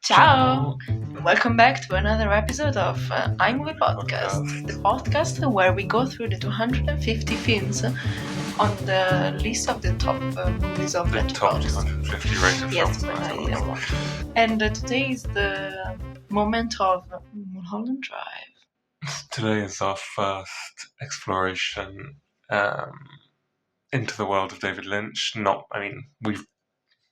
Ciao! Welcome back to another episode of iMovie Podcast, the podcast where we go through the 250 films on the list of the top movies of The top Letterboxds. 250 rated Yes, films. but I didn't watch. And today is the moment of Mulholland Drive. Today is our first exploration into the world of David Lynch. We've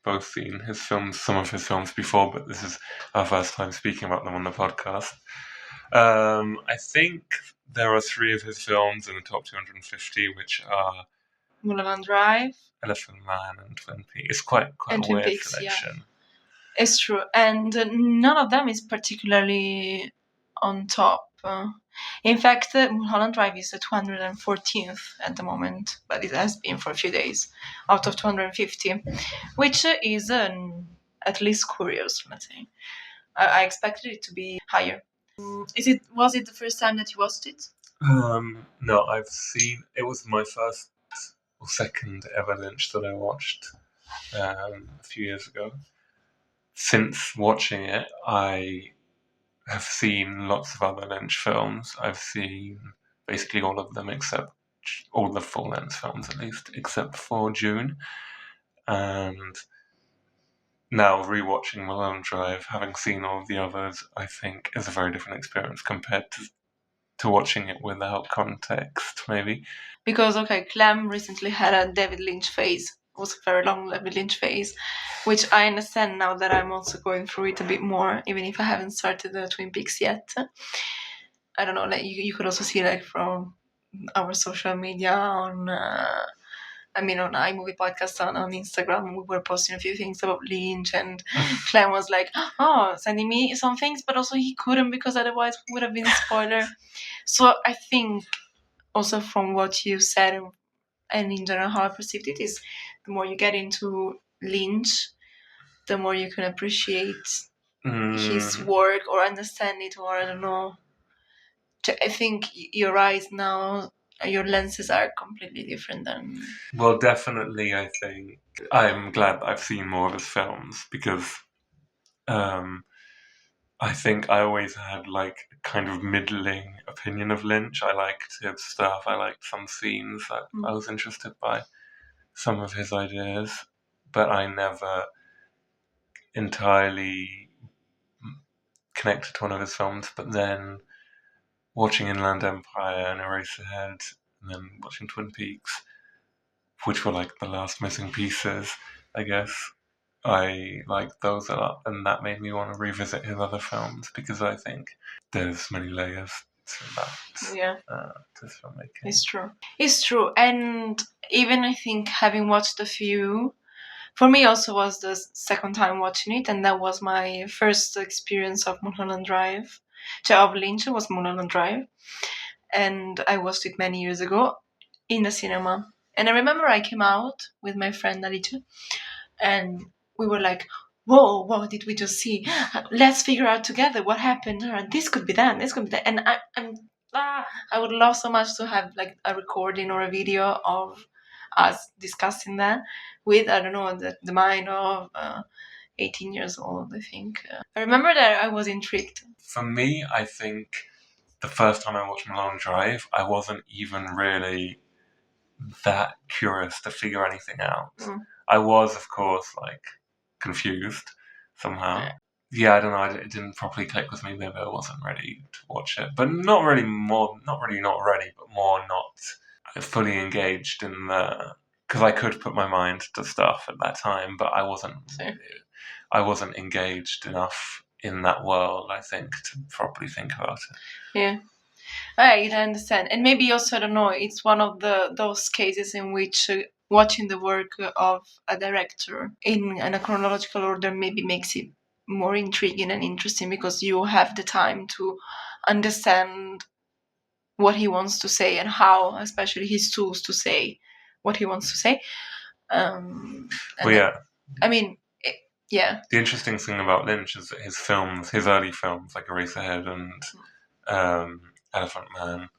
both seen some of his films before, but this is our first time speaking about them on the podcast. I think there are three of his films in the top 250, which are Mulholland Drive, Elephant Man and Twin Peaks. It's quite and a Twin weird Peaks, selection. yeah. It's true, and none of them is particularly on top. In fact, Mulholland Drive is the 214th at the moment, but it has been for a few days, out of 250, which is at least curious, let's say. I expected it to be higher. Was it the first time that you watched it? No, it was my first or second ever Lynch that I watched a few years ago. Since watching it, I have seen lots of other Lynch films. I've seen basically all of them except all the full-length films, at least, except for June. And now rewatching Mulholland Drive, having seen all of the others, I think is a very different experience compared to watching it without context, maybe. Because, Clem recently had a David Lynch phase. It was a very long David Lynch phase, which I understand now that I'm also going through it a bit more, even if I haven't started the Twin Peaks yet. I don't know, you could also see from our social media on iMovie Podcast on Instagram, we were posting a few things about Lynch, and Clem was like, sending me some things, but also he couldn't because otherwise it would have been a spoiler. So I think also from what you said and in general how I perceived it is the more you get into Lynch, the more you can appreciate his work or understand it, or I don't know. I think your eyes now, your lenses are completely different than... Well, definitely, I think I'm glad that I've seen more of his films because I think I always had a kind of middling opinion of Lynch. I liked his stuff. I liked some scenes. I was interested by some of his ideas, but I never entirely connected to one of his films. But then watching Inland Empire and Eraserhead, and then watching Twin Peaks, which were the last missing pieces, I guess, I liked those a lot, and that made me want to revisit his other films because I think there's many layers to that. To filmmaking. It's true. And even I think having watched a few, for me also was the second time watching it, and that was my first experience of Mulholland Drive. Of Lynch was Mulholland Drive, and I watched it many years ago in the cinema. And I remember I came out with my friend Alice, and we were like, whoa, what did we just see? Let's figure out together what happened. This could be that, this could be that. And I would love so much to have a recording or a video of us discussing that with, I don't know, the mind of 18 years old, I think. I remember that I was intrigued. For me, I think the first time I watched Mulholland Drive, I wasn't even really that curious to figure anything out. I was, of course, confused somehow. Yeah, I don't know. It didn't properly click with me. Maybe I wasn't ready to watch it, but not ready, but more not fully engaged in because I could put my mind to stuff at that time, but I wasn't engaged enough in that world, I think, to properly think about it. Yeah. I understand. And maybe also, I don't know, it's one of those cases in which watching the work of a director in a chronological order maybe makes it more intriguing and interesting because you have the time to understand what he wants to say and how, especially his tools to say what he wants to say. Yeah. Yeah. The interesting thing about Lynch is that his early films, like Eraserhead and Elephant Man,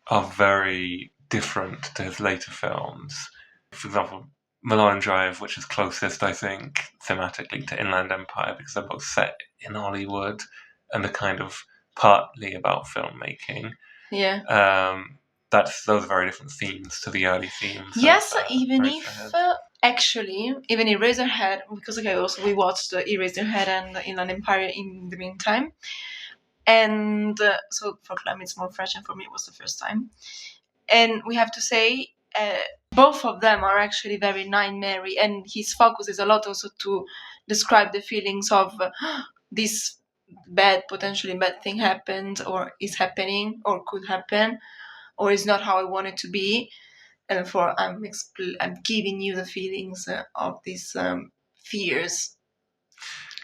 are very different to his later films. For example, Mulholland Drive, which is closest, I think, thematically to Inland Empire, because they're both set in Hollywood and they're kind of partly about filmmaking. Yeah. Those are very different themes to the early themes. Yes, of, even Eraserhead. if actually, even Eraserhead, because also we watched Eraserhead and Inland Empire in the meantime, and so for Clem it's more fresh, and for me it was the first time. And we have to say, both of them are actually very nightmare, and his focus is a lot also to describe the feelings of this potentially bad thing happened, or is happening, or could happen, or is not how I want it to be. And therefore, I'm giving you the feelings of these fears.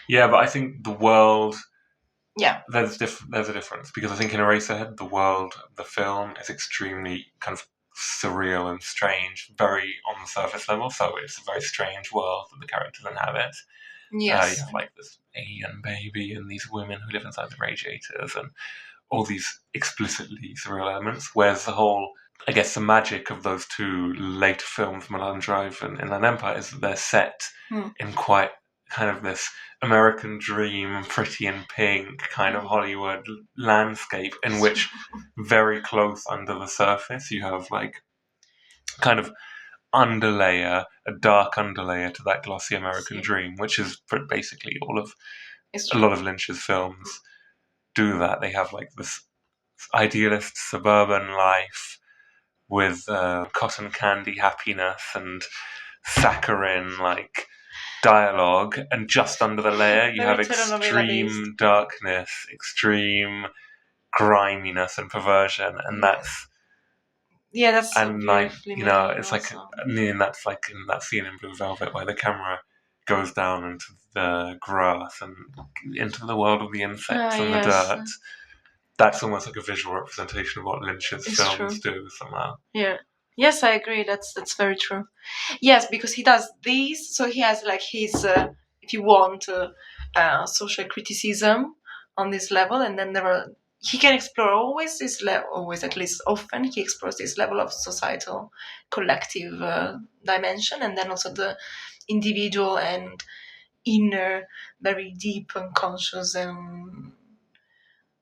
Yeah, but I think the world. Yeah. There's a difference, because I think in Eraserhead, the world, the film, is extremely kind of surreal and strange, very on the surface level. So it's a very strange world that the characters inhabit. Yes. You have like this alien baby and these women who live inside the radiators and all these explicitly surreal elements. Whereas the whole, I guess, the magic of those two later films, Mulholland Drive and Inland Empire, is that they're set in quite kind of this American dream, pretty in pink kind of Hollywood landscape, in which very close under the surface you have like kind of underlayer, a dark underlayer to that glossy American dream, which is basically a lot of Lynch's films do that. They have like this idealist suburban life with cotton candy happiness and saccharine like dialogue, and just under the layer you have extreme darkness, extreme griminess and perversion, and that's and so like, you know, it's like, and that's like in that scene in Blue Velvet where the camera goes down into the grass and into the world of the insects and the dirt. That's almost like a visual representation of what Lynch's films do somehow. Yeah. Yes, I agree. That's very true. Yes, because he does these, so he has like his, if you want, social criticism on this level, and then he can explore always this level, always, at least often, he explores this level of societal, collective dimension, and then also the individual and inner, very deep and conscious, and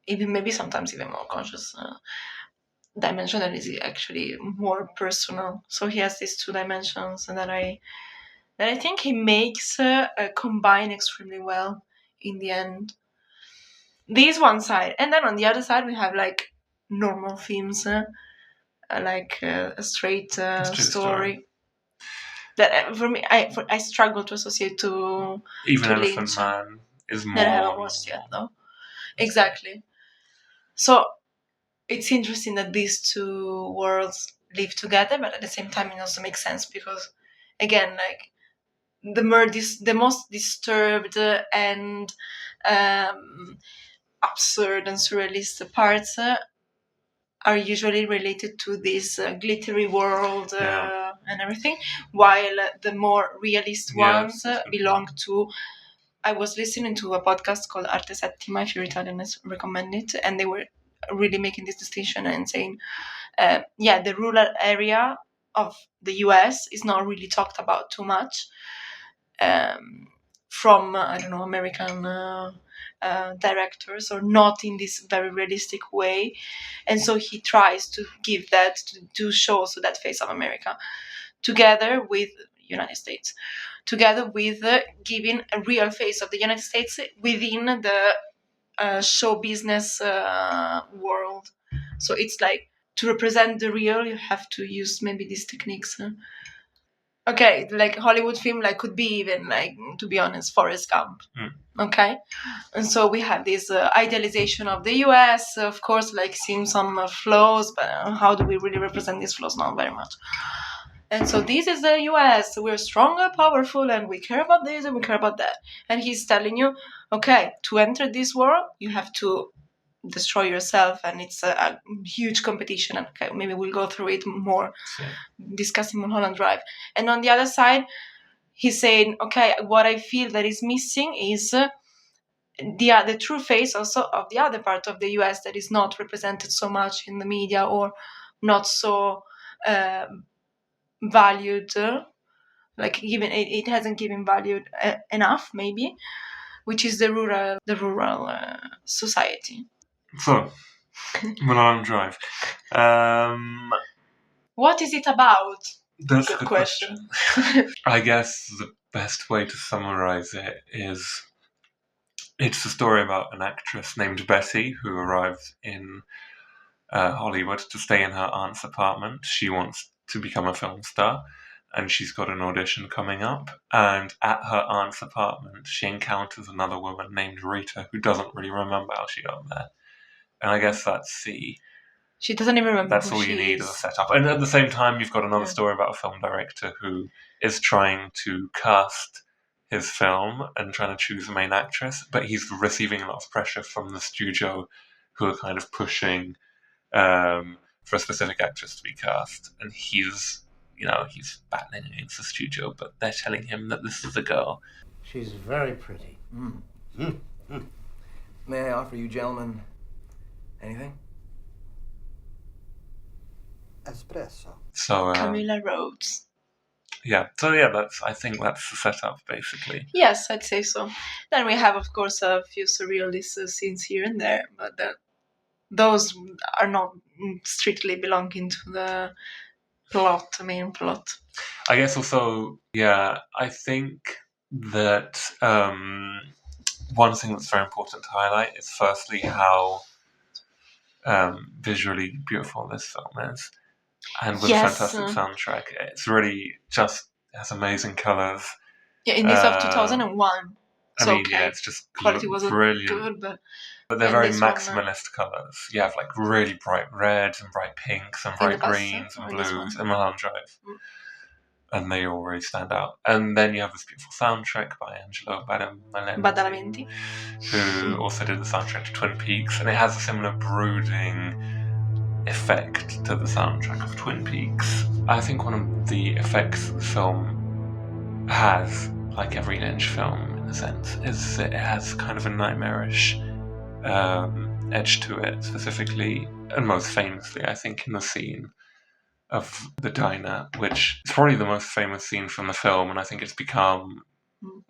even maybe sometimes even more conscious dimension that is actually more personal. So he has these two dimensions, and that I think he makes combine extremely well in the end. This one side, and then on the other side we have like normal themes, like a straight story. That for me, I struggle to associate to even to Elephant Lynch. Man is more. That I haven't watched yet, though. Exactly. So it's interesting that these two worlds live together, but at the same time it also makes sense because, again, like the most disturbed and absurd and surrealist parts are usually related to this glittery world and everything, while the more realist ones belong to. I was listening to a podcast called Arte Settima, if you're Italian, I recommend it, and they were really making this distinction and saying, the rural area of the US is not really talked about too much from, I don't know, American directors, or not in this very realistic way. And so he tries to give that, to show so that face of America, together with United States, together with giving a real face of the United States within the show business world. So it's like, to represent the real, you have to use maybe these techniques. Okay, like Hollywood film, like could be even like, to be honest, Forrest Gump. Okay, and so we have this idealization of the US, of course, like seeing some flaws, but how do we really represent these flaws? Not very much. And so this is the US, we're strong and powerful, and we care about this and we care about that. And he's telling you, okay, to enter this world, you have to destroy yourself, and it's a huge competition. And okay, maybe we'll go through it more, discussing Mulholland Drive. And on the other side, he's saying, okay, what I feel that is missing is the true face also of the other part of the US that is not represented so much in the media, or not so valued like given it hasn't given value enough, maybe, which is the rural society. So, Mulholland Drive. What is it about? That's a good question. I guess the best way to summarize it is it's a story about an actress named Betty who arrives in Hollywood to stay in her aunt's apartment. She wants to become a film star, and she's got an audition coming up. And at her aunt's apartment, she encounters another woman named Rita who doesn't really remember how she got there. And I guess that's the... She doesn't even remember. That's all you need as a setup. And at the same time, you've got another story about a film director who is trying to cast his film and trying to choose a main actress, but he's receiving a lot of pressure from the studio who are kind of pushing for a specific actress to be cast. And he's battling against the studio, but they're telling him that this is the girl. She's very pretty. May I offer you gentlemen anything? Espresso. So Camilla Rhodes. Yeah. So I think that's the setup basically. Yes, I'd say so. Then we have, of course, a few surrealist scenes here and there, but those are not strictly belonging to the main plot. I guess also, I think that one thing that's very important to highlight is firstly how visually beautiful this film is. And with a fantastic soundtrack. It's really just has amazing colours. Yeah, in this of 2001. It's just quality wasn't brilliant. Good, but they're very maximalist colours. You have like really bright reds and bright pinks and bright greens and blues in Mulholland Drive. And they all really stand out. And then you have this beautiful soundtrack by Angelo Badalamenti, who also did the soundtrack to Twin Peaks, and it has a similar brooding effect to the soundtrack of Twin Peaks. I think one of the effects the film has, like every Lynch film in a sense, is it has kind of a nightmarish edge to it, specifically and most famously, I think, in the scene of the diner, which is probably the most famous scene from the film, and I think it's become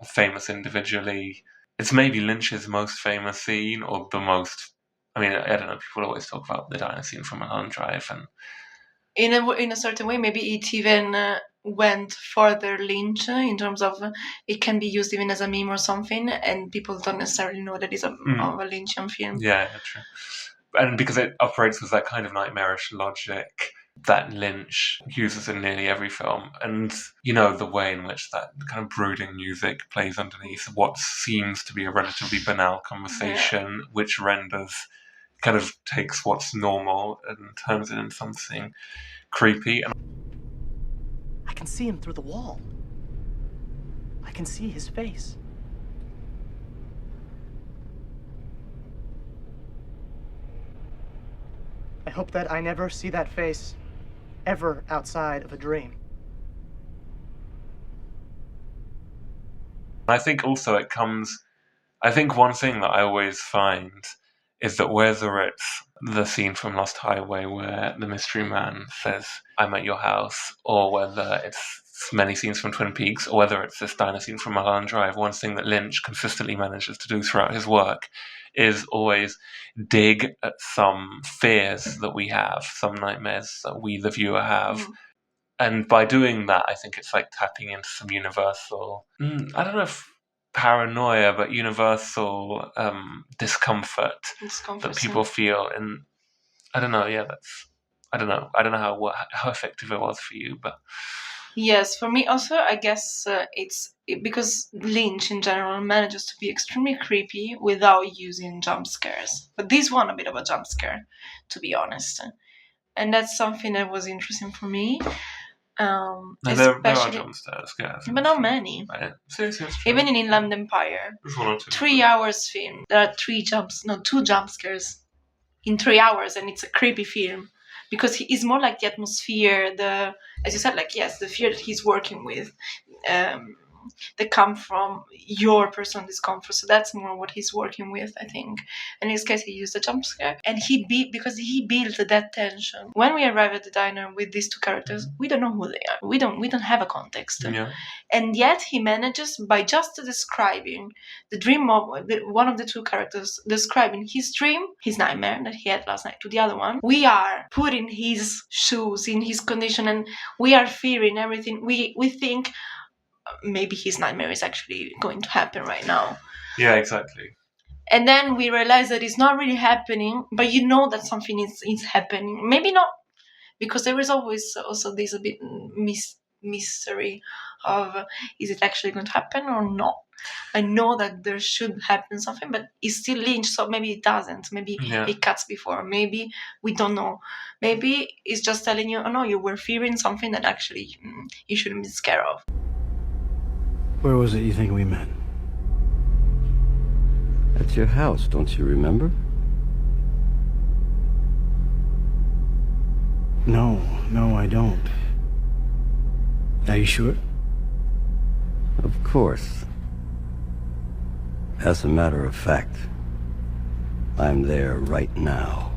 famous individually. It's maybe Lynch's most famous scene, or the most... I mean, I don't know, people always talk about the diner scene from Mulholland Drive, and... In a certain way, maybe it even went further Lynch in terms of it can be used even as a meme or something, and people don't necessarily know that it's of a Lynchian film. Yeah, true. And because it operates with that kind of nightmarish logic that Lynch uses in nearly every film, and the way in which that kind of brooding music plays underneath what seems to be a relatively banal conversation, which kind of takes what's normal and turns it into something creepy. I can see him through the wall. I can see his face. I hope that I never see that face ever outside of a dream. I think also I think one thing that I always find is that whether it's the scene from Lost Highway where the mystery man says, "I'm at your house," or whether it's many scenes from Twin Peaks, or whether it's this diner scene from Mulholland Drive, one thing that Lynch consistently manages to do throughout his work is always dig at some fears that we have, some nightmares that we, the viewer, have. And by doing that, I think it's like tapping into some universal, I don't know if paranoia, but universal discomfort that people feel. And I don't know, I don't know how effective it was for you, but... Yes, for me also, I guess it's because Lynch in general manages to be extremely creepy without using jump scares. But this one, a bit of a jump scare, to be honest. And that's something that was interesting for me. There are jump scares, but not many. Even in Inland Empire, 3 hours film, there are two jump scares in 3 hours, and it's a creepy film. Because it's more like the atmosphere, as you said, the fear that he's working with. that come from your personal discomfort. So that's more what he's working with, I think. In this case, he used a jump scare, and because he built that tension. When we arrive at the diner with these two characters, we don't know who they are. We don't have a context, and yet he manages, by just describing the dream of one of the two characters, describing his dream, his nightmare that he had last night, to the other one. We are put in his shoes, in his condition, and we are fearing everything. We think maybe his nightmare is actually going to happen right now. Yeah, exactly. And then we realize that it's not really happening, but you know that something is happening. Maybe not, because there is always also this a bit mystery of is it actually going to happen or not. I know that there should happen something, but it's still Lynch, so maybe it doesn't. Maybe it cuts before. Maybe we don't know. Maybe it's just telling you, oh no, you were fearing something that actually you shouldn't be scared of. Where was it you think we met? At your house, don't you remember? No, I don't. Are you sure? Of course. As a matter of fact, I'm there right now.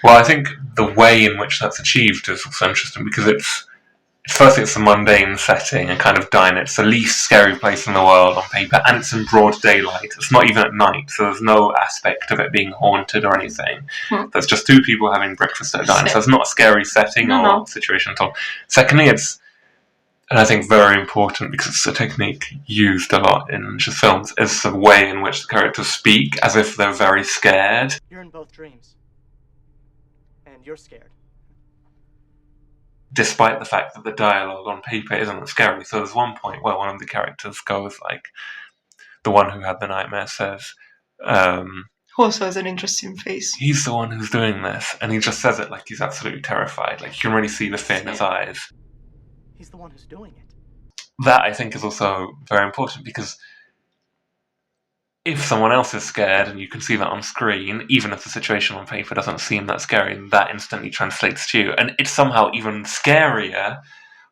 Well, I think the way in which that's achieved is also interesting, because it's a mundane setting and kind of diner. It's the least scary place in the world on paper, and it's in broad daylight. It's not even at night, so there's no aspect of it being haunted or anything. There's just two people having breakfast at a diner, so it's not a scary setting or situation at all. Secondly, it's, and I think very important because it's a technique used a lot in Lynch's films, is the way in which the characters speak as if they're very scared. You're in both dreams. And you're scared. Despite the fact that the dialogue on paper isn't scary. So there's one point where one of the characters goes like, the one who had the nightmare says, also has an interesting face. He's the one who's doing this, and he just says it like he's absolutely terrified. Like, you can really see the fear in his eyes. He's the one who's doing it. That, I think, is also very important, because if someone else is scared and you can see that on screen, even if the situation on paper doesn't seem that scary, that instantly translates to you. And it's somehow even scarier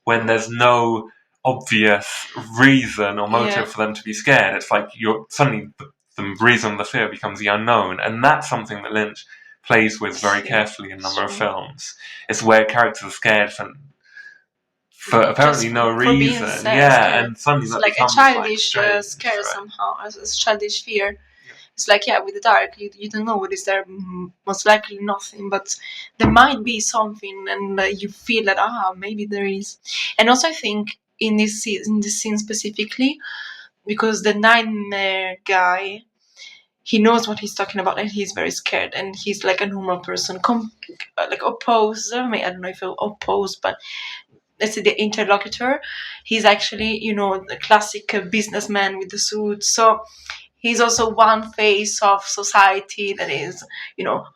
when there's no obvious reason or motive for them to be scared. It's like suddenly the reason, the fear becomes the unknown. And that's something that Lynch plays with very carefully in a number of films. It's where characters are scared for apparently no reason. And suddenly it's that like a becomes childish scare right? Somehow, a childish fear. It's like, with the dark, you don't know what is there. Most likely nothing, but there might be something, and you feel that maybe there is. And also, I think in this scene specifically, because the nightmare guy, he knows what he's talking about, and he's very scared, and he's like a normal person, like opposed. I don't know if he'll oppose, but let's say the interlocutor, he's actually, the classic businessman with the suit. So he's also one face of society that is,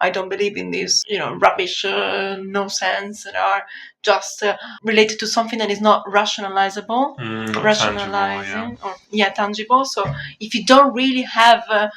I don't believe in this, rubbish, no sense, that are just related to something that is not rationalizable, tangible. So if you don't really have a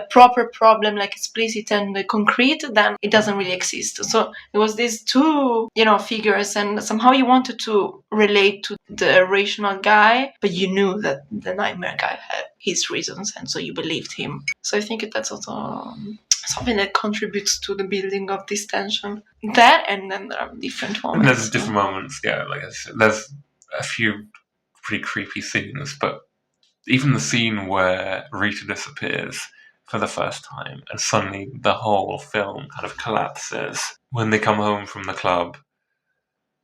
proper problem, like explicit and concrete, then it doesn't really exist. So it was these two, figures, and somehow you wanted to relate to the rational guy, but you knew that the nightmare guy had his reasons, and so you believed him. So I think that's also something that contributes to the building of this tension. That, and then there are different moments. And there's different moments, like I said, there's a few pretty creepy scenes, but even the scene where Rita disappears for the first time, and suddenly the whole film kind of collapses when they come home from the club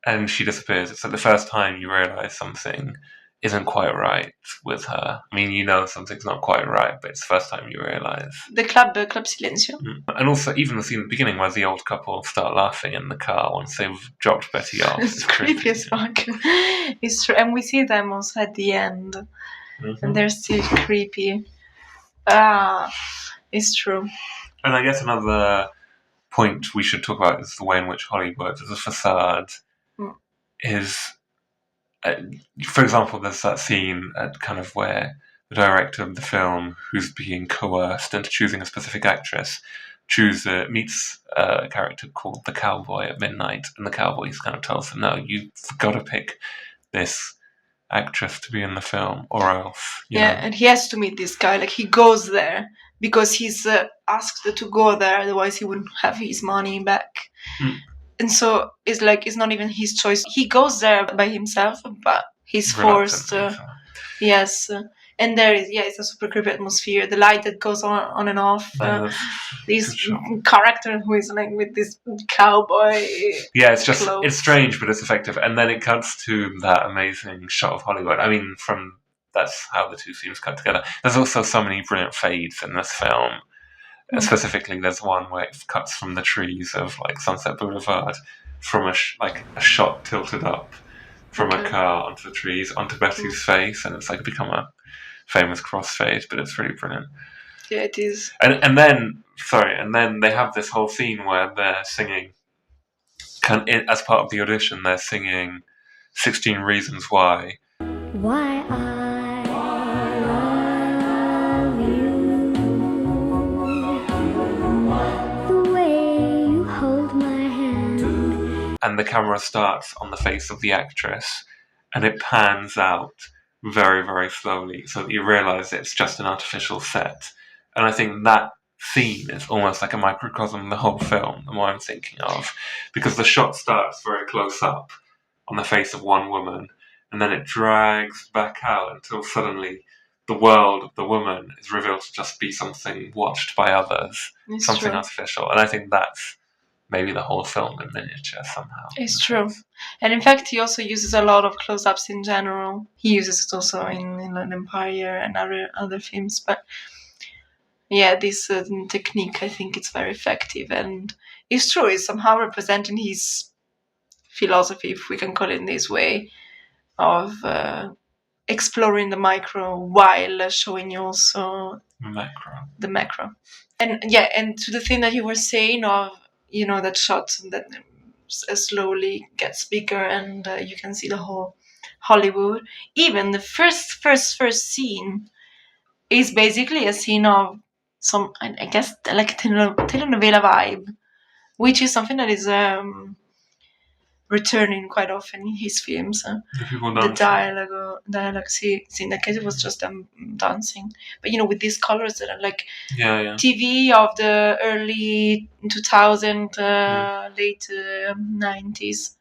and she disappears. It's like the first time you realise something isn't quite right with her. I mean, something's not quite right, but it's the first time you realise. The club Silencio. And also even the scene at the beginning where the old couple start laughing in the car once they've dropped Betty off. It's creepy as fuck. It's true. And we see them also at the end. And they're still creepy. It's true. And I guess another point we should talk about is the way in which Hollywood, as a facade, is... for example, there's that scene at kind of where the director of the film, who's being coerced into choosing a specific actress, meets a character called the cowboy at midnight, and the cowboy kind of tells him, no, you've got to pick this actress to be in the film, or else, you Yeah, know. and he has to meet this guy. Like, he goes there because he's asked to go there, otherwise he wouldn't have his money back. Mm. And so it's like, it's not even his choice. He goes there by himself, but he's forced. Reluctantly, so. Yes. And there is, it's a super creepy atmosphere. The light that goes on and off. This character who is like with this cowboy. Yeah, it's just, clothes. it's strange, but it's effective. And then it cuts to that amazing shot of Hollywood. I mean, that's how the two scenes cut together. There's also so many brilliant fades in this film. Specifically, there's one where it cuts from the trees of like Sunset Boulevard from a shot tilted up from a car onto the trees, onto Betty's face, and it's like become a famous crossfade, but it's really brilliant. Yeah, it is. And then they have this whole scene where they're singing, as part of the audition, they're singing 16 Reasons Why. Why I love you, the way you hold my hand. And the camera starts on the face of the actress, and it pans out very, very slowly, so that you realise it's just an artificial set. And I think that scene is almost like a microcosm of the whole film, the more I'm thinking of, because the shot starts very close up on the face of one woman, and then it drags back out until suddenly the world of the woman is revealed to just be something watched by others, something artificial. And I think that's maybe the whole film in miniature somehow. It's true. And in fact, he also uses a lot of close-ups in general. He uses it also in Inland Empire and other films. But yeah, this technique, I think it's very effective. And it's true, it's somehow representing his philosophy, if we can call it in this way, of exploring the micro while showing you also the macro. And yeah, and to the thing that you were saying of, that shot that slowly gets bigger and you can see the whole Hollywood. Even the first scene is basically a scene of some, I guess, like telenovela vibe, which is something that is returning quite often in his films. The dialogue. See, in that case it was just dancing, but with these colors that are like TV of the early 2000, late 90s.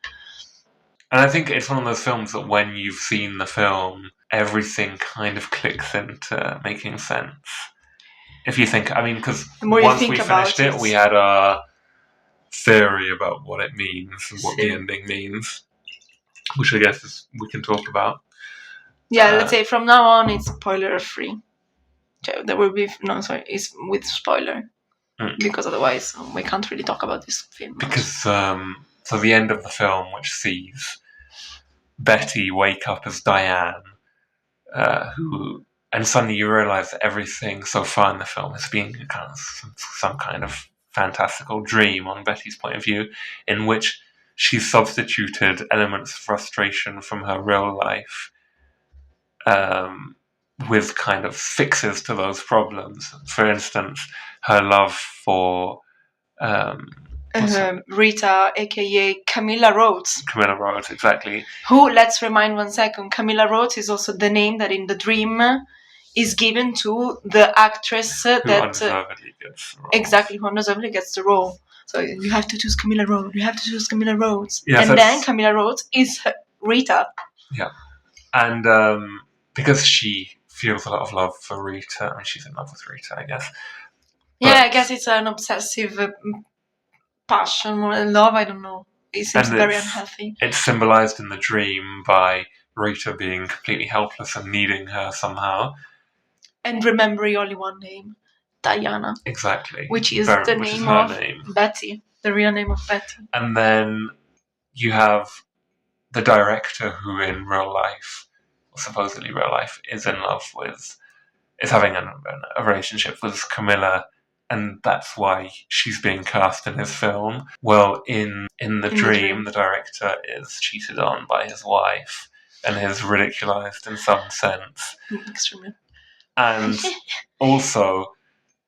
And I think it's one of those films that when you've seen the film, everything kind of clicks into making sense. If you think, because once we finished it, we had a theory about what it means and what the ending means, which I guess we can talk about. Yeah, let's say from now on it's spoiler free. There will be it's with spoiler, because otherwise we can't really talk about this film. Because so the end of the film, which sees Betty wake up as Diane, and suddenly you realise that everything so far in the film has been kind of some kind of fantastical dream on Betty's point of view, in which she's substituted elements of frustration from her real life with kind of fixes to those problems. For instance, her love for Rita, aka Camilla Rhodes. Camilla Rhodes, exactly. Who, let's remind 1 second, Camilla Rhodes is also the name that in the dream is given to the actress who undeservedly gets the role. Exactly, who undeservedly gets the role. So you have to choose Camilla Rhodes. You have to choose Camilla Rhodes. Yes, and then Camilla Rhodes is Rita. Yeah. And because she feels a lot of love for Rita, and she's in love with Rita, I guess. I guess it's an obsessive passion more than love, I don't know. It seems very unhealthy. It's symbolised in the dream by Rita being completely helpless and needing her somehow. And remembering only one name, Diana. Exactly. Which is the name of Betty, the real name of Betty. And then you have the director who in real life, or supposedly real life, is having a relationship with Camilla, and that's why she's being cast in his film. Well, in the dream, the director is cheated on by his wife and is ridiculised in some sense. Extremely. And also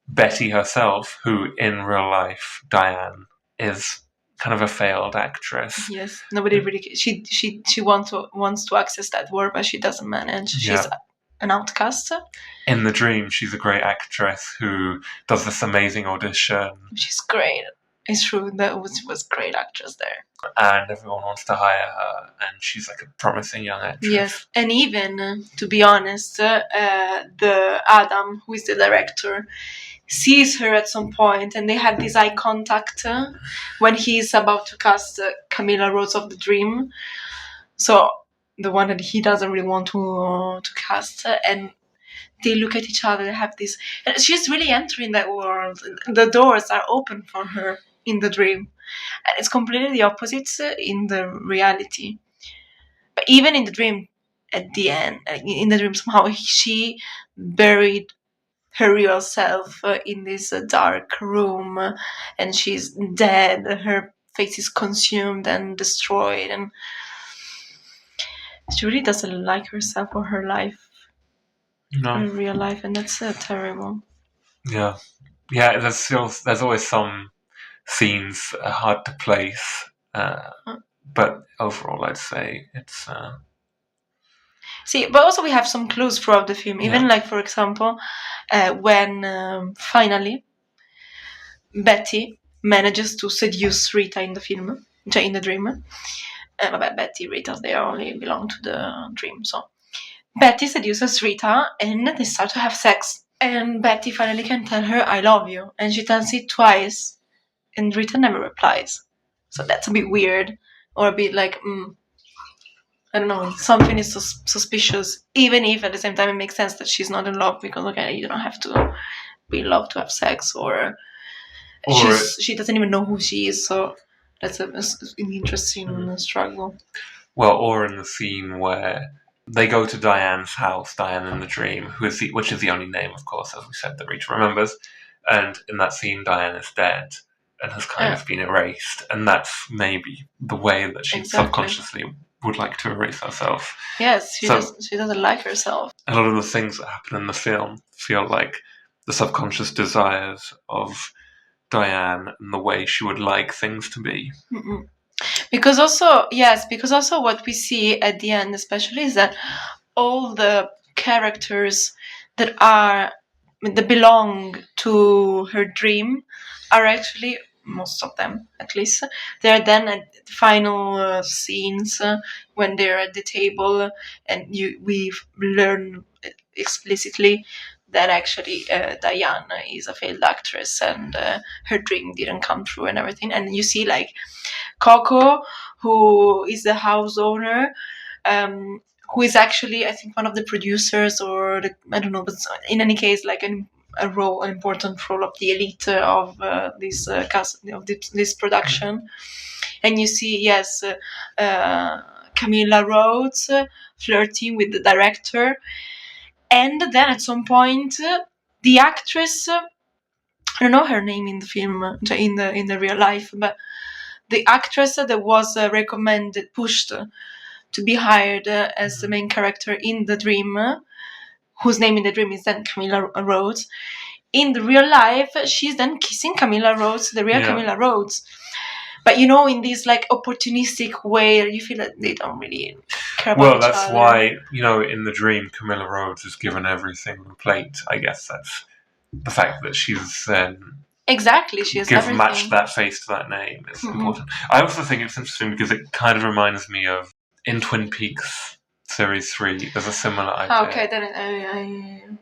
Betty herself, who in real life, Diane, is kind of a failed actress. Yes, nobody really. She wants to access that world, but she doesn't manage. She's an outcast. In the dream, she's a great actress who does this amazing audition. She's great. It's true, that was great actress there. And everyone wants to hire her, and she's like a promising young actress. Yes, and even, to be honest, the Adam, who is the director, sees her at some point, and they have this eye contact when he's about to cast Camilla Rhodes of the Dream. So, the one that he doesn't really want to cast, and they look at each other, they have this... And she's really entering that world. The doors are open for her in the dream. And it's completely the opposite in the reality. But even in the dream, at the end, in the dream somehow, she buried her real self in this dark room, and she's dead. Her face is consumed and destroyed, and she really doesn't like herself or her life. No. In real life, and that's terrible. Yeah. There's always some scenes hard to place, but overall, I'd say it's. See, but also we have some clues throughout the film. Even like, for example, when finally Betty manages to seduce Rita in the film, in the dream. Betty-Rita, they only belong to the dream, so. Betty seduces Rita, and they start to have sex. And Betty finally can tell her, I love you. And she tells it twice. And Rita never replies. So that's a bit weird. Or a bit like, I don't know, something is suspicious. Even if at the same time it makes sense that she's not in love. Because, okay, you don't have to be in love to have sex. Or she doesn't even know who she is. So that's an interesting struggle. Well, or in the scene where they go to Diane's house, Diane in the dream, which is the only name, of course, as we said, that Rita remembers. And in that scene, Diane is dead and has kind of been erased. And that's maybe the way that she subconsciously would like to erase herself. Yes, she doesn't like herself. A lot of the things that happen in the film feel like the subconscious desires of Diane and the way she would like things to be. Mm-mm. Because also what we see at the end especially is that all the characters that belong to her dream are actually, most of them at least, they're then at the final scenes when they're at the table, and we learn explicitly that actually Diane is a failed actress and her dream didn't come true and everything. And you see like Coco, who is the house owner, who is actually, I think, one of the producers, or I don't know, but in any case, like an important role of the elite of this cast of this production. And you see, Camilla Rhodes flirting with the director, and then at some point, the actress, I don't know her name in the film, in the real life, but the actress that was pushed to be hired as the main character in the dream, whose name in the dream is then Camilla Rhodes. In the real life, she's then kissing Camilla Rhodes, the real Camilla Rhodes. But in this like opportunistic way, you feel that they don't really care about each other. Well, that's why, in the dream, Camilla Rhodes is given everything on a plate. I guess that's the fact that she's exactly, she has everything. Matched that face to that name. It's important. I also think it's interesting because it kind of reminds me of in Twin Peaks Series 3. There's a similar idea. Okay, then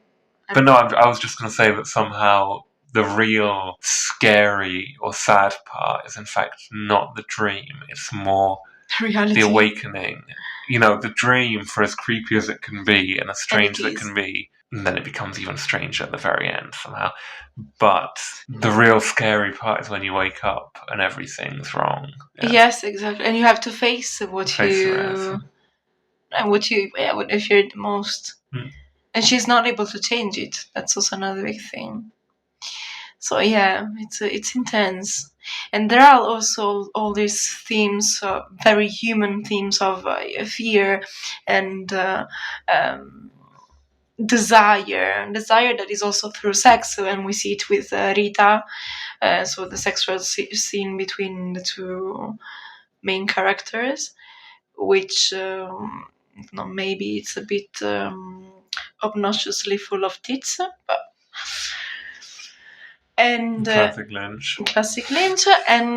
But no, I was just going to say that somehow the real scary or sad part is in fact not the dream. It's more reality. The awakening. The dream, for as creepy as it can be and as strange as it can be, and then it becomes even stranger at the very end somehow. But the real scary part is when you wake up and everything's wrong. Yeah. Yes, exactly. And you have to face what you feared the most. And she's not able to change it. That's also another big thing. So it's intense. And there are also all these themes, very human themes of fear and desire that is also through sex, and we see it with Rita. So the sexual scene between the two main characters, which maybe it's a bit obnoxiously full of tits, but and Classic Lynch. And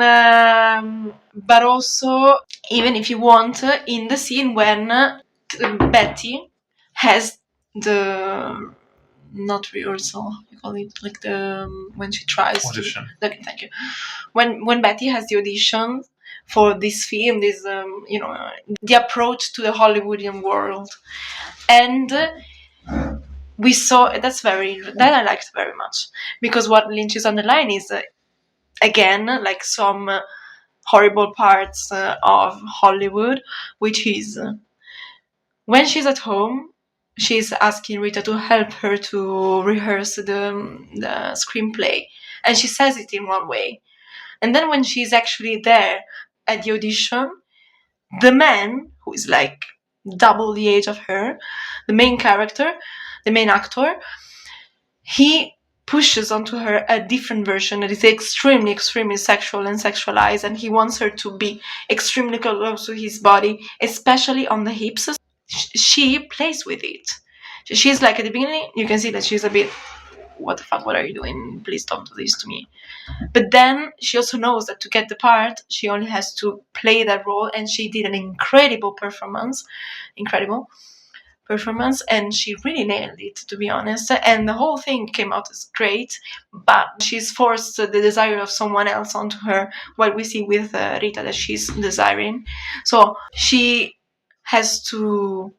but also, even if you want, in the scene when Betty has the not rehearsal, you call it, like the when she tries audition. Okay, thank you. When Betty has the audition for this film, this the approach to the Hollywoodian world, and we saw that I liked very much, because what Lynch is underlining is again like some horrible parts of Hollywood, which is when she's at home, she's asking Rita to help her to rehearse the screenplay, and she says it in one way, and then when she's actually there at the audition, the man, who is like double the age of her, the main character, the main actor, he pushes onto her a different version that is extremely, extremely sexual and sexualized, and he wants her to be extremely close to his body, especially on the hips. She plays with it. She's like, at the beginning, you can see that she's a bit, what the fuck, what are you doing? Please don't do this to me. But then she also knows that to get the part, she only has to play that role, and she did an incredible performance, and she really nailed it, to be honest, and the whole thing came out as great, but she's forced the desire of someone else onto her, while we see with Rita that she's desiring, so she has to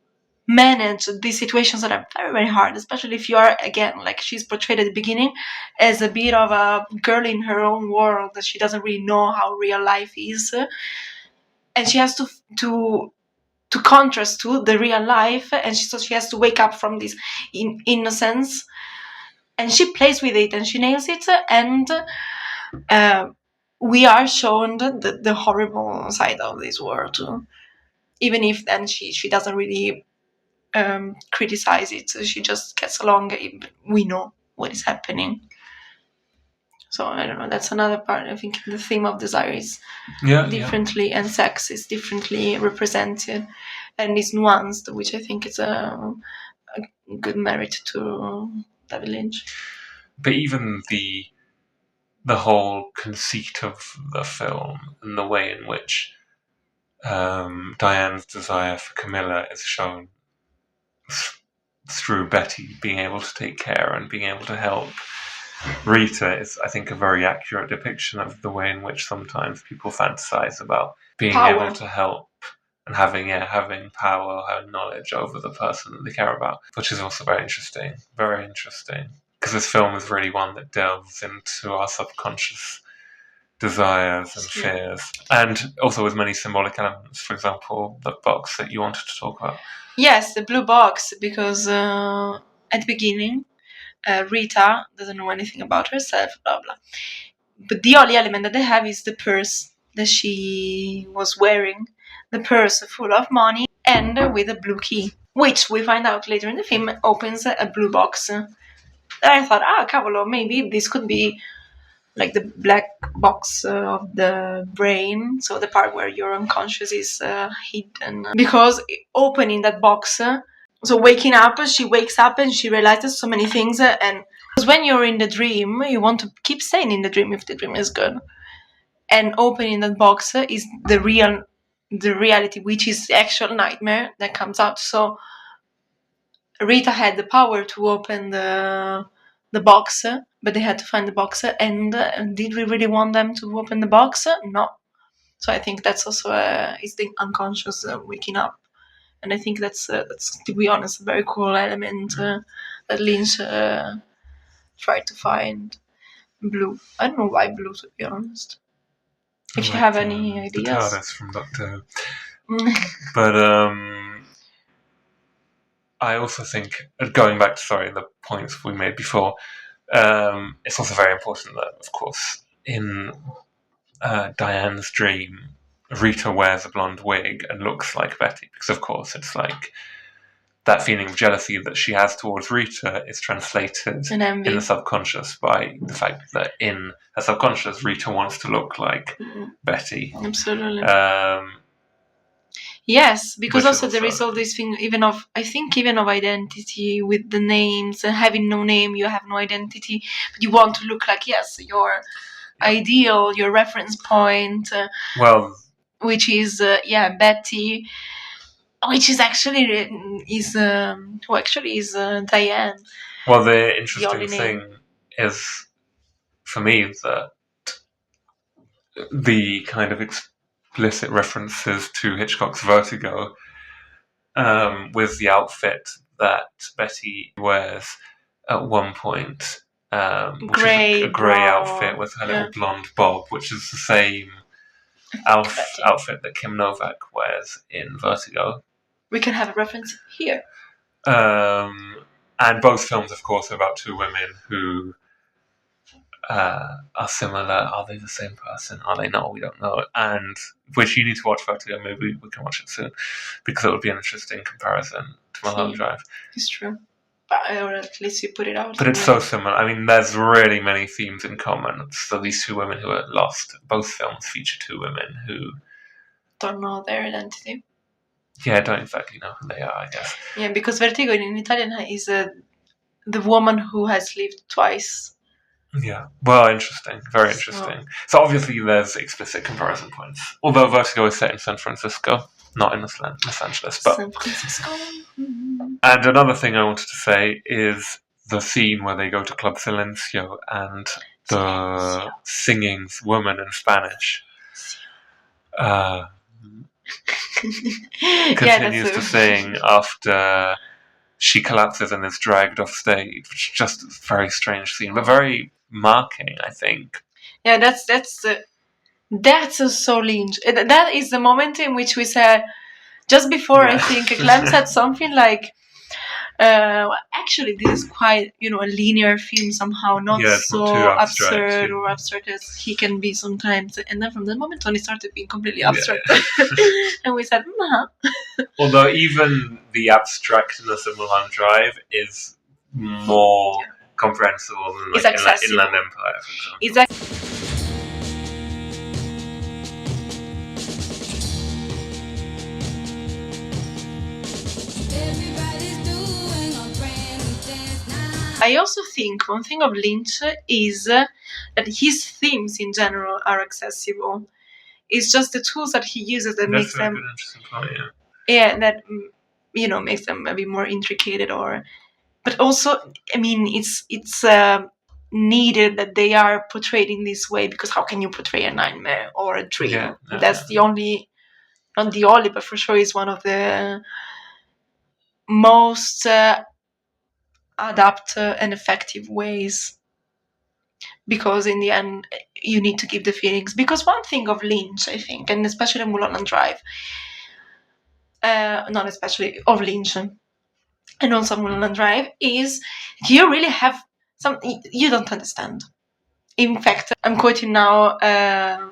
manage these situations that are very, very hard, especially if you are, again, like she's portrayed at the beginning as a bit of a girl in her own world, that she doesn't really know how real life is, and she has to contrast to the real life, and so she has to wake up from this innocence, and she plays with it and she nails it, and we are shown the horrible side of this world too. Even if then she doesn't really criticize it, she just gets along. We know what is happening. So I don't know, that's another part. I think the theme of desire is differently, and sex is differently represented and is nuanced, which I think is a good merit to David Lynch. But even the whole conceit of the film and the way in which Diane's desire for Camilla is shown through Betty being able to take care and being able to help Rita is, I think, a very accurate depiction of the way in which sometimes people fantasize about being able to help and having power, having knowledge over the person that they care about, which is also very interesting, because this film is really one that delves into our subconscious desires and fears, and also with many symbolic elements. For example, the box that you wanted to talk about. Yes, the blue box, because at the beginning, Rita doesn't know anything about herself, blah blah. But the only element that they have is the purse that she was wearing, the purse full of money and with a blue key, which we find out later in the film opens a blue box. And I thought, cavolo, maybe this could be like the black box of the brain, so the part where your unconscious is hidden. Because opening that box, so waking up, she wakes up and she realizes so many things, and because when you're in the dream, you want to keep staying in the dream if the dream is good. And opening that box is the reality, which is the actual nightmare that comes out. So Rita had the power to open the box, but they had to find the box. And did we really want them to open the box? No. So I think that's also is the unconscious waking up, and I think that's to be honest a very cool element that Lynch tried to find. Blue. I don't know why blue, to be honest. If you have any ideas. The TARDIS from Doctor Who. But I also think, going back to the points we made before, it's also very important that, of course, in Diane's dream, Rita wears a blonde wig and looks like Betty, because of course it's like that feeling of jealousy that she has towards Rita is translated And envy. in the subconscious by the fact that in her subconscious, Rita wants to look like Betty. Absolutely. Yes, because Which also is there also- is all this thing even of identity with the names and having no name, you have no identity, but you want to look like your ideal, your reference point, Well, which is Betty, which is actually Diane. well, the The interesting only name. thing is, for me, that the kind of explicit references to Hitchcock's Vertigo, with the outfit that Betty wears at one point, which Grey, is a grey brown, outfit with her yeah. little blonde bob, which is the same outfit that Kim Novak wears in Vertigo. We can have a reference here. And both films, of course, are about two women who are similar. Are they the same person? Are they not? We don't know. And which you need to watch Vertigo. Maybe we can watch it soon, because it would be an interesting comparison to Mulholland Drive. It's true. Or at least you put it out. But it's so similar. I mean, there's really many themes in common. So these two women who are lost. Both films feature two women who don't know their identity. Yeah, don't exactly know who they are, I guess. Yeah, because Vertigo in Italian is the woman who has lived twice. Yeah, well, interesting. Very interesting. So obviously there's explicit comparison points. Although Vertigo is set in San Francisco, not in Los Angeles. But San Francisco. And another thing I wanted to say is the scene where they go to Club Silencio and the singing woman in Spanish continues to sing after she collapses and is dragged off stage, which is just a very strange scene, but very marking, I think. Yeah, that's so Lynch. That is the moment in which we said, just before, I think Clem said something like, actually this is quite, a linear film somehow, not so not absurd or abstract as he can be sometimes. And then from that moment on, it started being completely abstract. And we said, Although even the abstractness of Mulholland Drive is more comprehensible than Inland Empire, for example. I also think one thing of Lynch is that his themes in general are accessible. It's just the tools that he uses that makes them. That's a good interesting point, that makes them a bit more intricate, but also, I mean, it's needed that they are portrayed in this way, because how can you portray a nightmare or a dream? That's the only, not the only, but for sure is one of the most adapt and effective ways, because in the end you need to give the feelings. Because one thing of Lynch, I think, and especially Mulholland Drive, not especially of Lynch and also Mulholland Drive, is you really have some you don't understand. In fact, I'm quoting now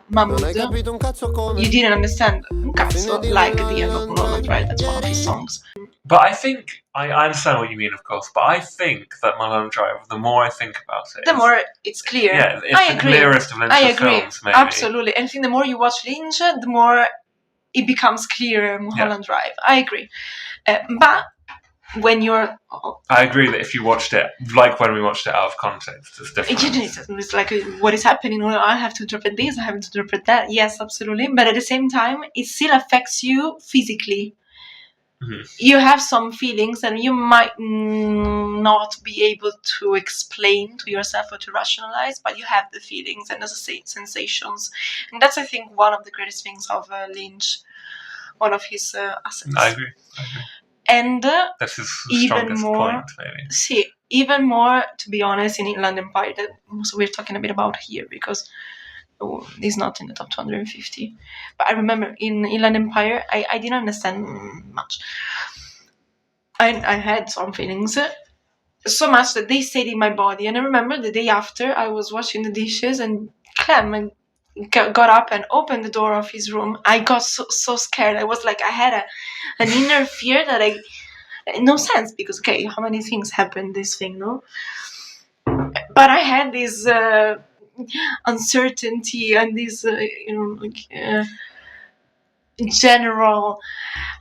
Mahmood. You didn't understand un cazzo, like the end of Mulholland Drive. That's one of his songs. But I think, I understand what you mean, of course, but I think that Mulholland Drive, the more I think about it, the more it's clear. Yeah, it's the clearest of Lynch's films, maybe. Absolutely. And I think the more you watch Lynch, the more it becomes clearer, Mulholland Drive. I agree. But when you're... I agree that if you watched it, like when we watched it out of context, it's different. It's like, what is happening? Well, I have to interpret this, I have to interpret that. Yes, absolutely. But at the same time, it still affects you physically. Mm-hmm. You have some feelings that you might not be able to explain to yourself or to rationalize, but you have the feelings and the sensations. And that's, I think, one of the greatest things of Lynch, one of his assets. I agree. And that's his strongest point, maybe. See, even more, to be honest, in Inland Empire, that also we're talking a bit about here, because it's not in the top 250. But I remember in Inland Empire, I didn't understand much. I had some feelings, so much that they stayed in my body. And I remember the day after, I was washing the dishes, and Clem got up and opened the door of his room. I got so scared. I was like, I had an inner fear that no sense, because okay, how many things happen this thing, no? But I had this uncertainty and this general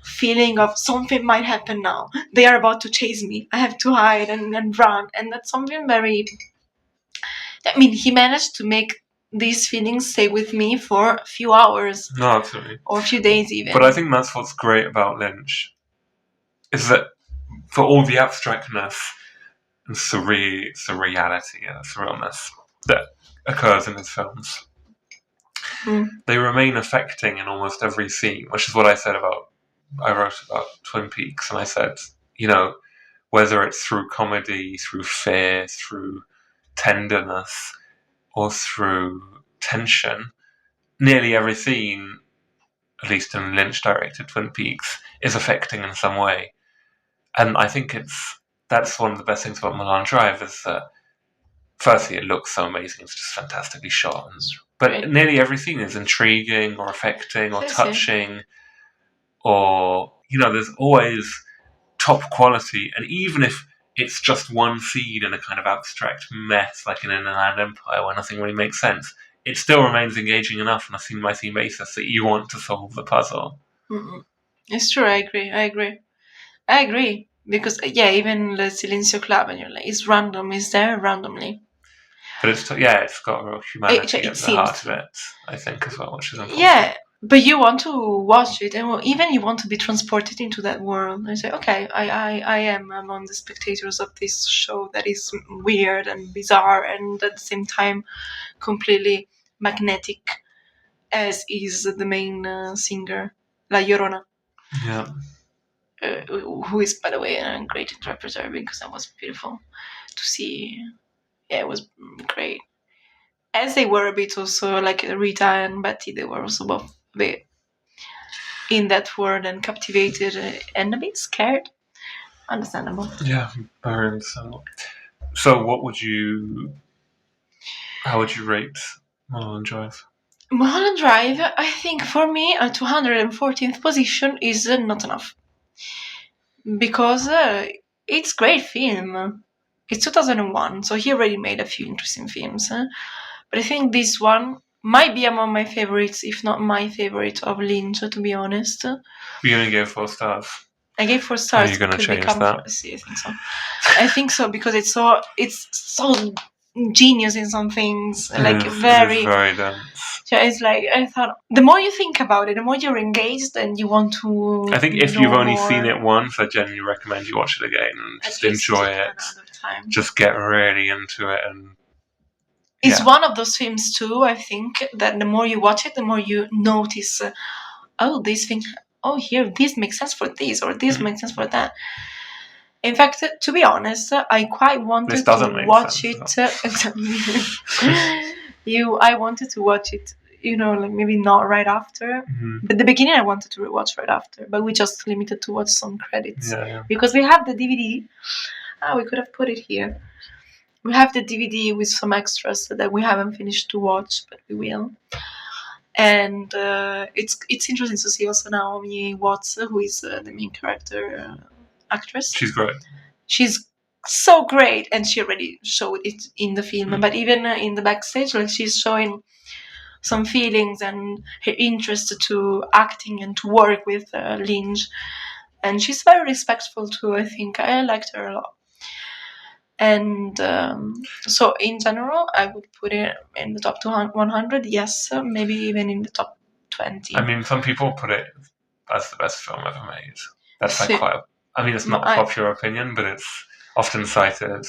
feeling of something might happen now. They are about to chase me. I have to hide and run. And that's something very... I mean, he managed to make these feelings stay with me for a few hours. No, absolutely. Or a few days even. But I think that's what's great about Lynch, is that for all the abstractness and surreality and surrealness that occurs in his films, they remain affecting in almost every scene, which is what I wrote about Twin Peaks, and I said, whether it's through comedy, through fear, through tenderness, or through tension, nearly every scene, at least in Lynch-directed Twin Peaks, is affecting in some way. And I think that's one of the best things about Mulholland Drive, is that firstly it looks so amazing, it's just fantastically shot, but nearly every scene is intriguing or affecting or touching, or there's always top quality. And even if it's just one scene in a kind of abstract mess, like in Inland Empire, where nothing really makes sense, it still remains engaging enough on a scene-by-scene basis that you want to solve the puzzle. It's true. I agree. Because even the Silencio Club, and you're like, it's random. It's there randomly. But it's got a real humanity at the heart of it, I think, as well, which is important. Yeah, but you want to watch it, and even you want to be transported into that world. And say, okay, I am among the spectators of this show that is weird and bizarre, and at the same time completely magnetic, as is the main singer, La Llorona. Yeah. Who is, by the way, a great interpreter, because that was beautiful to see. Yeah, it was great. As they were a bit also, like Rita and Betty, they were also both a bit in that world and captivated and a bit scared. Understandable. Yeah, very understandable. So how would you rate Mulholland Drive? Mulholland Drive, I think for me, a 214th position is not enough. Because it's a great film. It's 2001, so he already made a few interesting films. But I think this one might be among my favorites, if not my favorite, of Lynch, to be honest. You're going to give 4 stars? I gave 4 stars. Are you going to change that? I think so. I think so, because it's so genius in some things. Like, very... It's very dense. Yeah, it's like, I thought, the more you think about it, the more you're engaged and you want to... I think if you've only seen it once, I genuinely recommend you watch it again and just enjoy it. Just get really into it. And it's one of those films too, I think, that the more you watch it, the more you notice, this thing, here, this makes sense for this, or this makes sense for that. In fact, to be honest, I quite wanted to watch it. I wanted to watch it, like maybe not right after. But the beginning I wanted to rewatch right after, but we just limited to watch some credits. Because we have the DVD. We could have put it here. We have the DVD with some extras that we haven't finished to watch, but we will. And it's interesting to see also Naomi Watts, who is the main character actress. She's great. She's so great, and she already showed it in the film. But even in the backstage, like, she's showing some feelings and her interest to acting and to work with Lynch. And she's very respectful too, I think. I liked her a lot. And so in general, I would put it in the top 100, yes, maybe even in the top 20. I mean, some people put it as the best film ever made. That's it's not a popular opinion, but it's often cited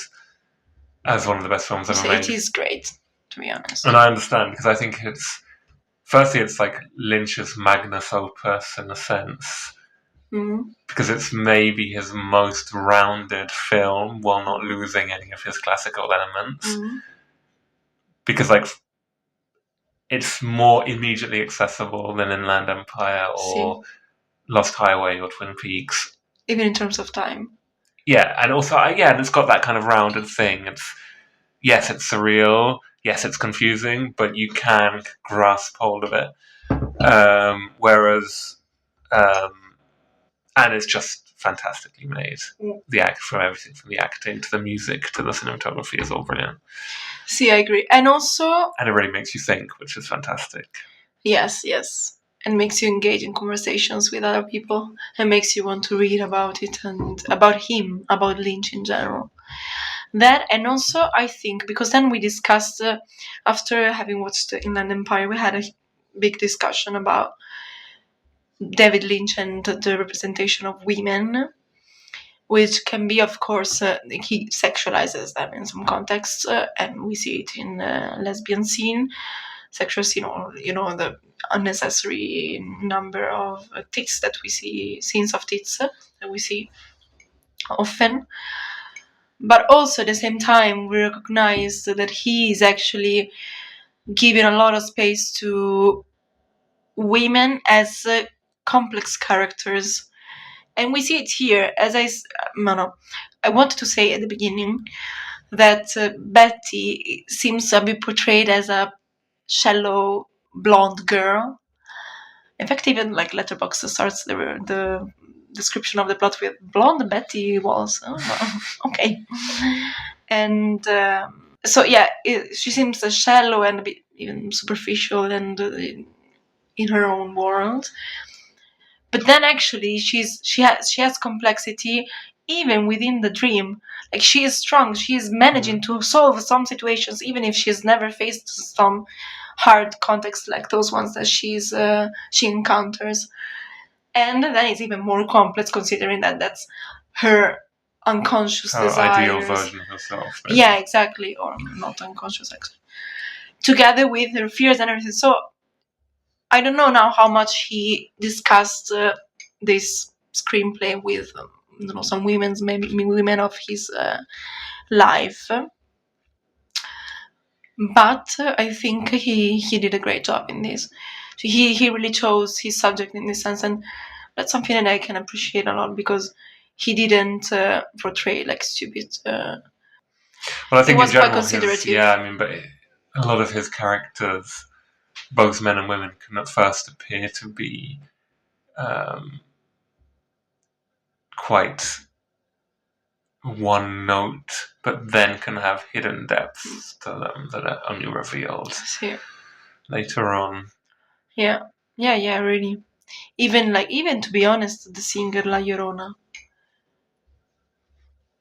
as one of the best films ever made. It is great, to be honest. And I understand, because I think it's like Lynch's magnus opus in a sense. Because it's maybe his most rounded film while not losing any of his classical elements. Because it's more immediately accessible than Inland Empire or Lost Highway or Twin Peaks. Even in terms of time. Yeah, and also, and it's got that kind of rounded thing. It's surreal, yes, it's confusing, but you can grasp hold of it. Whereas... and it's just fantastically made. Mm. From everything from the acting to the music to the cinematography is all brilliant. See, I agree. And also, And it really makes you think, which is fantastic. yes, and makes you engage in conversations with other people, and makes you want to read about it and about him, about Lynch in general. That, and also I think, because then we discussed, after having watched Inland Empire, we had a big discussion about David Lynch and the representation of women, which can be, of course, he sexualizes them in some contexts, and we see it in lesbian scene, sexual scene, or, the unnecessary number of tits that we see, scenes of tits that we see often. But also at the same time, we recognize that he is actually giving a lot of space to women as complex characters. And we see it here, as I wanted to say at the beginning that Betty seems to be portrayed as a shallow blonde girl. In fact, even like Letterboxds starts the description of the plot with blonde Betty was. Okay. And so yeah, she seems shallow and a bit even superficial and in her own world. But then actually she has complexity even within the dream. Like, she is strong. She is managing to solve some situations even if she's never faced some hard contexts like those ones that she encounters. And then it's even more complex considering that that's her unconscious Her desires. ideal version of herself. Maybe. Yeah, exactly. Or not unconscious, actually. Together with her fears and everything. So I don't know now how much he discussed this screenplay with some women of his life. But I think he did a great job in this. He really chose his subject in this sense, and that's something that I can appreciate a lot, because he didn't portray like stupid. Well, I think he was in general, quite considerative. but a lot of his characters, both men and women, can at first appear to be quite one note, but then can have hidden depths to them that are only revealed later on. Yeah, really. Even to be honest, the singer La Llorona.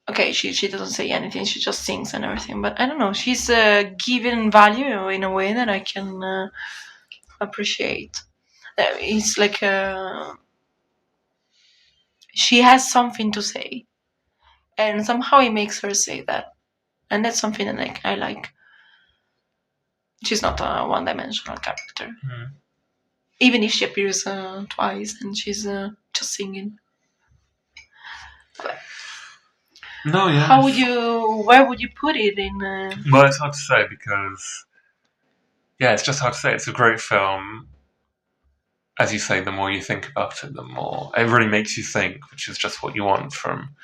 Okay, she doesn't say anything; she just sings and everything. But I don't know, she's given value in a way that I can appreciate. It's like she has something to say, and somehow it makes her say that, and that's something that I like. She's not a one-dimensional character, even if she appears twice and she's just singing. But no, yeah. Where would you put it in? Well, it's hard to say because, it's just hard to say. It's a great film. As you say, the more you think about it, the more it really makes you think, which is just what you want from.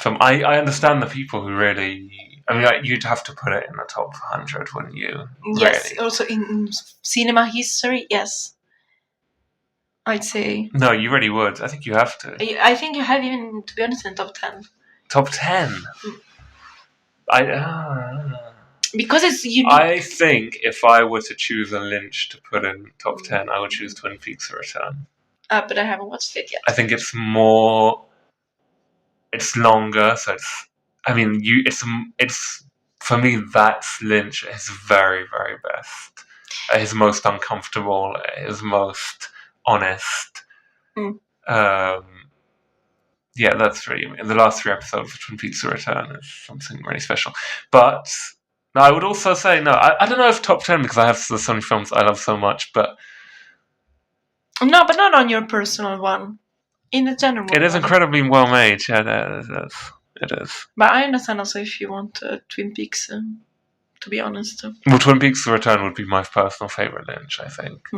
I understand the people who really. I mean, you'd have to put it in the top 100, wouldn't you? Yes. Really? Also in cinema history, yes. I'd say. No, you really would. I think you have to. I think you have, even, to be honest, in top 10. Top 10? Because it's unique. I think if I were to choose a Lynch to put in top 10, I would choose Twin Peaks: The Return. But I haven't watched it yet. I think it's more. It's longer, so it's. I mean, it's for me. That's Lynch at his very, very best, at his most uncomfortable, at his most honest. That's really. The last 3 episodes of Twin Peaks: The Return is something really special. But no, I would also say no. I don't know if top 10 because I have the Sony films I love so much, but no, but not on your personal one. In the general. It is incredibly well made. Yeah, it is. But I understand also if you want Twin Peaks. To be honest. Well, Twin Peaks: The Return would be my personal favorite Lynch, I think.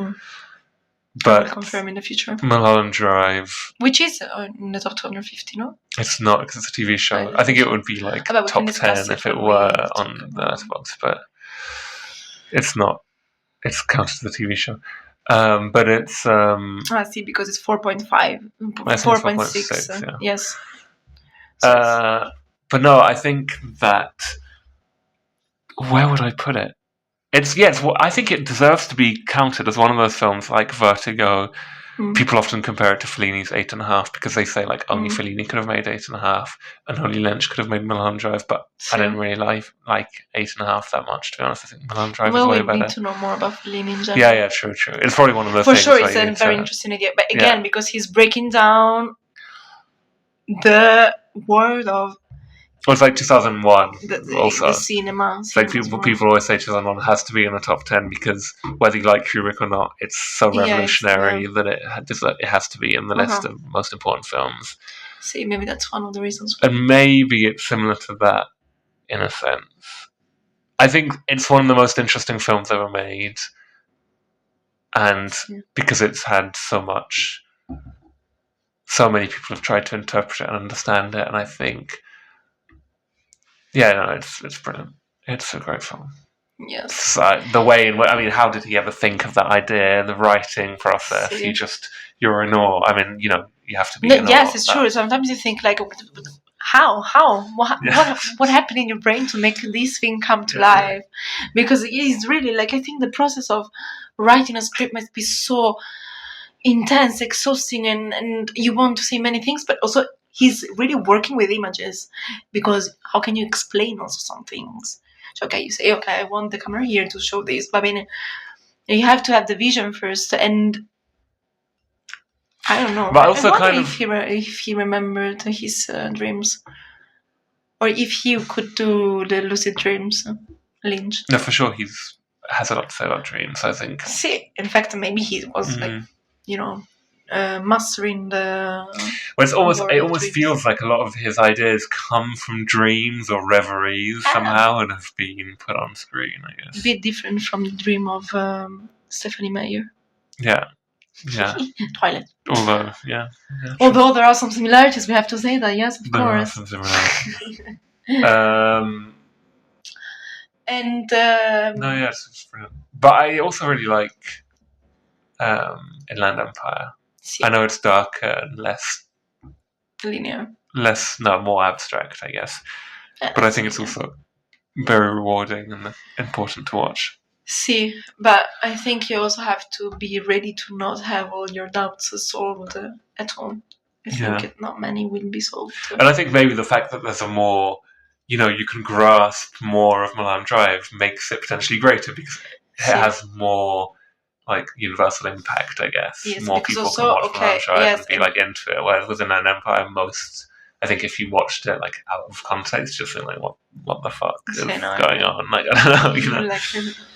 But I will confirm in the future. Mulholland Drive, which is in the top 250, no? It's not because it's a TV show. I think it would be like top 10 if it were on the Letterboxds, but it's not. It's counted as a TV show. But it's I see, because it's 4.5, I think it's 4.6. 4.6, yeah. Yes. So but no, I think that, where would I put it? I think it deserves to be counted as one of those films like Vertigo. People often compare it to Fellini's 8.5 because they say like only Fellini could have made 8.5 and only Lynch could have made Mulholland Drive. But I didn't really like 8.5 that much, to be honest. I think Mulholland Drive is way we better. need to know more about Fellini in general. Yeah, true. It's probably one of those For things. sure, it's a very interesting idea. But again, because he's breaking down the world of. Well, it's like 2001 also. The cinema. It's like people always say 2001 has to be in the top 10 because whether you like Kubrick or not, it's so revolutionary that it has to be in the list of most important films. See, maybe that's one of the reasons. And maybe it's similar to that in a sense. I think it's one of the most interesting films ever made. And because it's had so many people have tried to interpret it and understand it, and I think it's brilliant. It's a great film. Yes. So the way in which, how did he ever think of that idea? The writing process. You're in awe. You have to be in awe. Yes, it's true. Sometimes you think like, how? What happened in your brain to make this thing come to life? Because it is really like, I think the process of writing a script must be so intense, exhausting, and you want to say many things, but also he's really working with images, because how can you explain also some things? So, you say, I want the camera here to show this, but you have to have the vision first, and I don't know. But also if he remembered his dreams, or if he could do the lucid dreams, Lynch. No, for sure, has a lot to say about dreams, I think. See, in fact, maybe he was mastering the. Well, it almost feels like a lot of his ideas come from dreams or reveries somehow and have been put on screen, I guess. A bit different from the dream of Stephanie Meyer. Yeah. Twilight. Although there are some similarities, we have to say that, yes, of there course. Are some similarities. And it's brilliant. But I also really like Inland Empire. I know it's darker and less linear, more abstract, I guess. But I think it's also very rewarding and important to watch. See, but I think you also have to be ready to not have all your doubts solved at all. I think not many will be solved. And I think maybe the fact that there's a more, you can grasp more of Mulholland Drive makes it potentially greater because it has more universal impact, I guess. Yes, more people can watch Mulholland Drive and be into it. Whereas within an Empire, I think if you watched it out of context, just think what the fuck is going on? I don't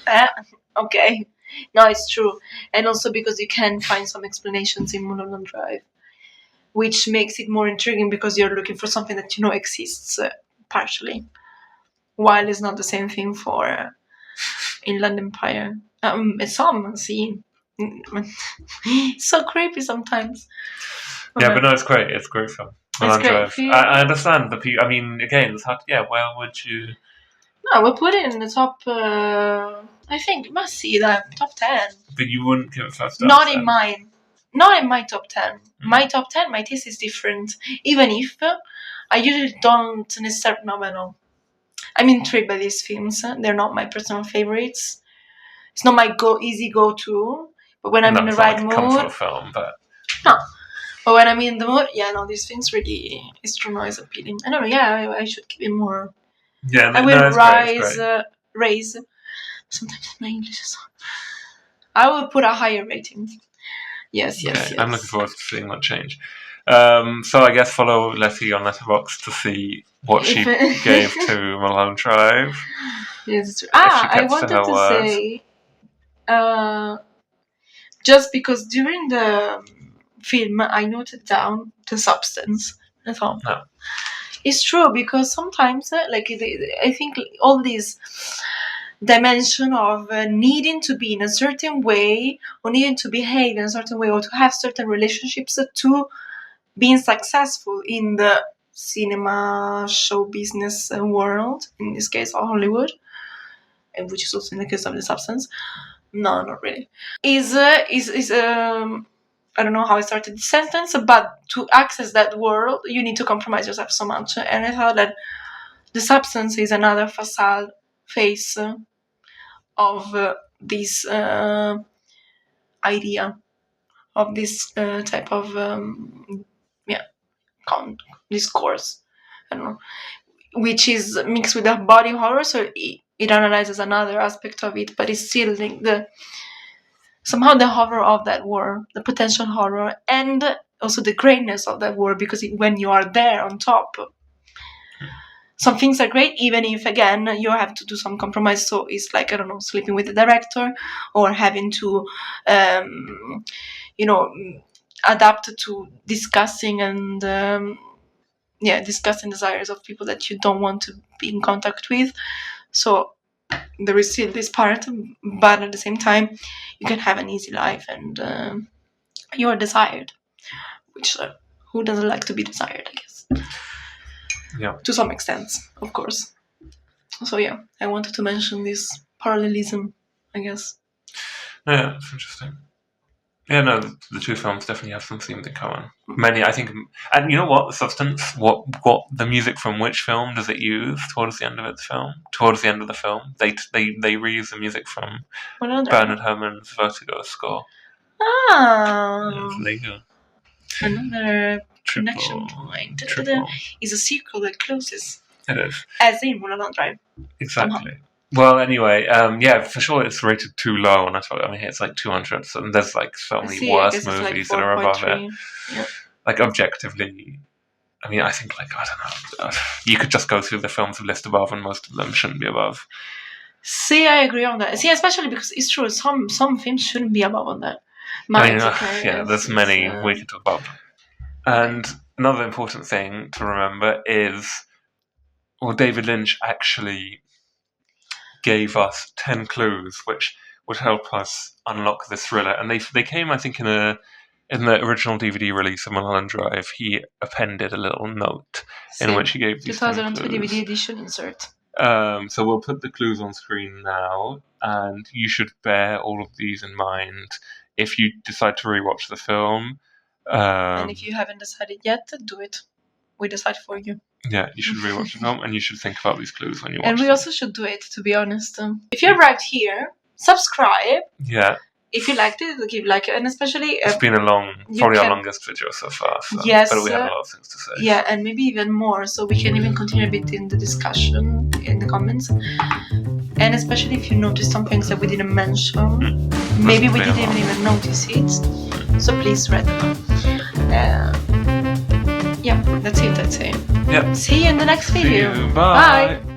know. Okay, no, it's true, and also because you can find some explanations in Mulholland Drive, which makes it more intriguing because you're looking for something that exists partially, while it's not the same thing for Inland Empire. Some scene. It's so creepy sometimes. But no, it's great. It's a great film. Mulholland Drive. I understand the people. Again, it's hard. Where would you? No, we'll put it in the top. I think you must see that top 10. But you wouldn't give it 5 stars. Not in mine. Not in my top 10. My top 10, my taste is different. Even if I usually don't necessarily. No. I'm intrigued by these films. They're not my personal favorites. It's not my easy go-to. But when I'm in the right mood. Comfort film, but. No. But when I'm in the mood, these things really is appealing. I don't know. I should give it more. Yeah, I will raise. Sometimes my English is. I will put a higher rating. Yes. I'm looking forward to seeing that change. So I guess follow Letty on Letterboxds to see what she gave to Mulholland Drive. Yes. I wanted to say, just because during the film I noted down the substance. I thought it's true because sometimes, I think all these dimension of needing to be in a certain way or needing to behave in a certain way or to have certain relationships to being successful in the cinema show business world, in this case Hollywood, which is also in the case of the substance, No, not really. Is I don't know how I started this sentence, but to access that world, you need to compromise yourself so much. And I thought that the substance is another facade face of this idea, of this type of discourse. I don't know, which is mixed with the body horror, so it analyzes another aspect of it, but it's still somehow the horror of that war, the potential horror, and also the greatness of that war, because when you are there on top, some things are great, even if, again, you have to do some compromise. So it's like, I don't know, sleeping with the director, or having to, adapt to discussing discussing desires of people that you don't want to be in contact with. So there is still this part, but at the same time, you can have an easy life, and you are desired, which who doesn't like to be desired, I guess. Yeah. To some extent, of course. So yeah, I wanted to mention this parallelism, I guess. Yeah, it's interesting. Yeah, no, the two films definitely have some themes in common. Many, I think, and you know what? The substance, what the music from which film does it use towards the end of its film? Towards the end of the film, they reuse the music from Bernard Herrmann's Vertigo score. Ah, yeah, so there you go. Another connection point. Is a sequel that closes. It is. As in Mulholland Drive. Exactly. Somehow. Well, anyway, yeah, for sure it's rated too low, and I mean, it's like 200, so there's like so many worse movies that are above it. Yeah. Like, objectively, I mean, I think, like, I don't know, you could just go through the films list above, and most of them shouldn't be above. See, I agree on that. See, especially because it's true, some films shouldn't be above on that. There's many we can talk about. And another important thing to remember is, well, David Lynch actually gave us 10 clues which would help us unlock this thriller, and they came, I think, in the original DVD release of Mulholland Drive. He appended a little note in which he gave these 2002 10 clues. DVD edition insert. So we'll put the clues on screen now, and you should bear all of these in mind if you decide to rewatch the film. And if you haven't decided yet, do it. We decide for you. Yeah, you should rewatch the film, and you should think about these clues when you watch And we them. also should do it, to be honest. If you arrived here, subscribe. Yeah. If you liked it, give like it. And especially... it's been probably our longest video so far. So, yes. But we have a lot of things to say. Yeah, and maybe even more, so we can even continue a bit in the discussion, in the comments. And especially if you notice some things that we didn't mention. Maybe we didn't even notice it. So please read them. Yeah, that's it, I'd say. Yep. See you in the next video. Bye. Bye.